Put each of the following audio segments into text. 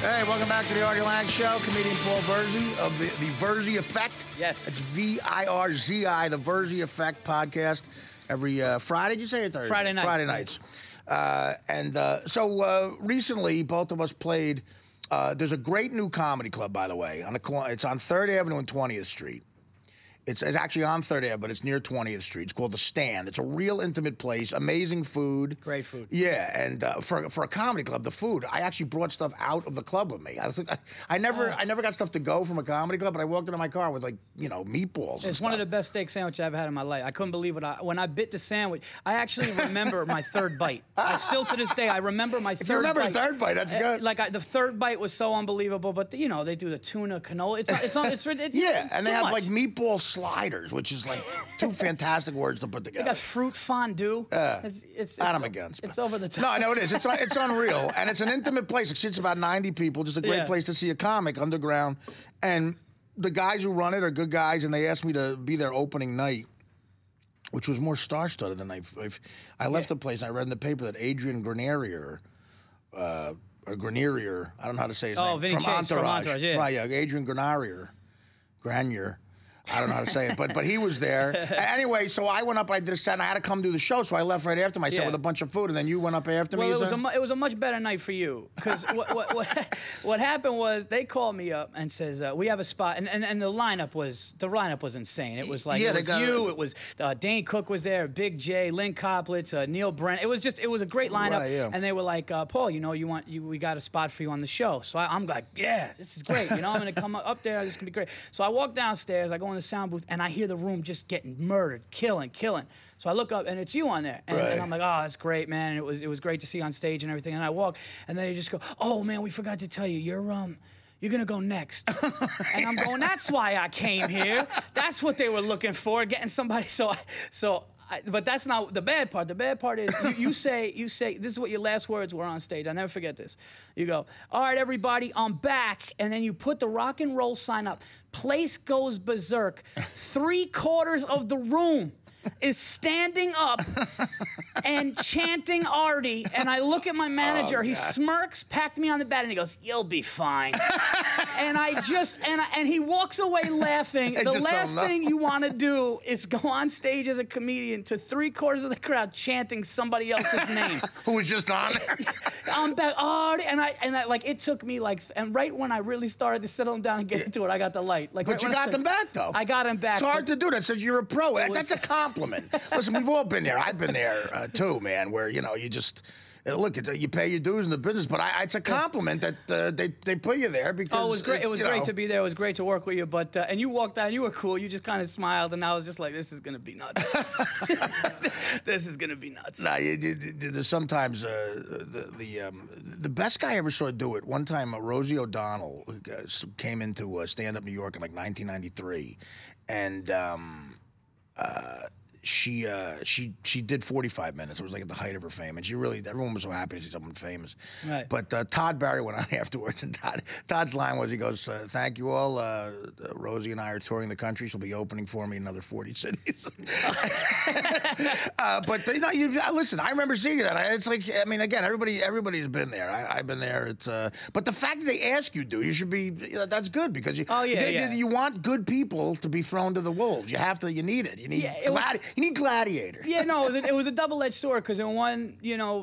Hey, welcome back to the Artie Lange Show. Comedian Paul Virzi of the Virzi Effect. Yes. It's V-I-R-Z-I, the Virzi Effect podcast. Every Friday, did you say, or Thursday? Friday nights. Friday nights. So recently, both of us played. There's a great new comedy club, by the way. It's on 3rd Avenue and 20th Street. It's actually on 3rd Avenue, but it's near 20th Street. It's called The Stand. It's a real intimate place, amazing food. Great food. Yeah, and for a comedy club, the food, I actually brought stuff out of the club with me. I never got stuff to go from a comedy club, but I walked into my car with, like, you know, meatballs. It's one of the best steak sandwiches I've had in my life. I couldn't believe it. When I bit the sandwich, I actually remember my third bite. I still, to this day, I remember my third bite. If you remember the third bite, that's good. The third bite was so unbelievable, but, you know, they do the tuna canola. Yeah, and they have, like, meatball sliders, which is like two fantastic words to put together. They got fruit fondue. It's I'm against. It's over the top. No, it is. It's unreal, and it's an intimate place. It sits about 90 people. Just a great place to see a comic underground. And the guys who run it are good guys, and they asked me to be their opening night, which was more star-studded than I left the place, and I read in the paper that Adrian Grenier, or Grenier, I don't know how to say his name. Vinny Chase from Entourage, yeah. Right, yeah, Adrian Grenier. I don't know how to say it, but he was there. Anyway, so I went up, I did a set, and I had to come do the show, so I left right after my set with a bunch of food, and then you went up after me. Well, it was a much better night for you, because what happened was they called me up and says we have a spot, and the lineup was insane. It was like it was Dane Cook was there, Big J, Lynn Coplitz, Neil Brent. It was a great lineup, right, yeah. And they were like, Paul, you know, we got a spot for you on the show. So I'm like, yeah, this is great. You know, I'm gonna come up there. This is gonna be great. So I walk downstairs. I go in the sound booth, and I hear the room just getting murdered, killing. So I look up, and it's you on there, and I'm like, oh, that's great, man. And it was great to see you on stage and everything. And I walk, and then they just go, oh man, we forgot to tell you, you're gonna go next. And I'm going, that's why I came here. That's what they were looking for, getting somebody. But that's not the bad part. The bad part is you say, this is what your last words were on stage. I'll never forget this. You go, all right, everybody, I'm back. And then you put the rock and roll sign up. Place goes berserk. 3/4 of the room is standing up and chanting Artie, and I look at my manager, he smirks, packed me on the back, and he goes, you'll be fine. And and he walks away laughing. The last thing you want to do is go on stage as a comedian to 3/4 of the crowd chanting somebody else's name. Who was just on there? I'm back, Artie, and I like, it took me like, and right when I really started to settle down and get into it, I got the light. Like, but you got them back, though. I got them back. It's hard to do. That says you're a pro. That's a compliment. Listen, we've all been there. I've been there too, man. Where you just look, you pay your dues in the business, but it's a compliment that they put you there because. Oh, it was great. It was great to be there. It was great to work with you. But and you walked out. You were cool. You just kind of smiled, and I was just like, this is gonna be nuts. This is gonna be nuts. Nah, there's sometimes the best guy I ever saw do it. One time, Rosie O'Donnell came into Stand Up New York in like 1993, and. She did 45 minutes. It was like at the height of her fame, and everyone was so happy to see someone famous. Right. But Todd Barry went on afterwards, and Todd's line was, he goes, "Thank you all. Rosie and I are touring the country. She'll be opening for me in another 40 cities." But listen, I remember seeing that. It's like, I mean, again, everybody's been there. I've been there. It's but the fact that they ask you, dude, you should be. That's good because you want good people to be thrown to the wolves. You need it. You need gladiators. Yeah, no, it was a double-edged sword because in one,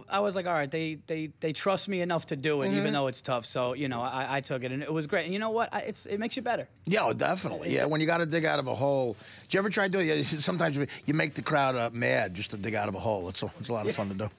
I was like, all right, they trust me enough to do it, even though it's tough. So, I took it, and it was great. And you know what? It makes you better. Yeah, definitely. Yeah, when you got to dig out of a hole. Do you ever try doing it? Sometimes you make the crowd mad just to dig out of a hole. It's a lot of fun to do.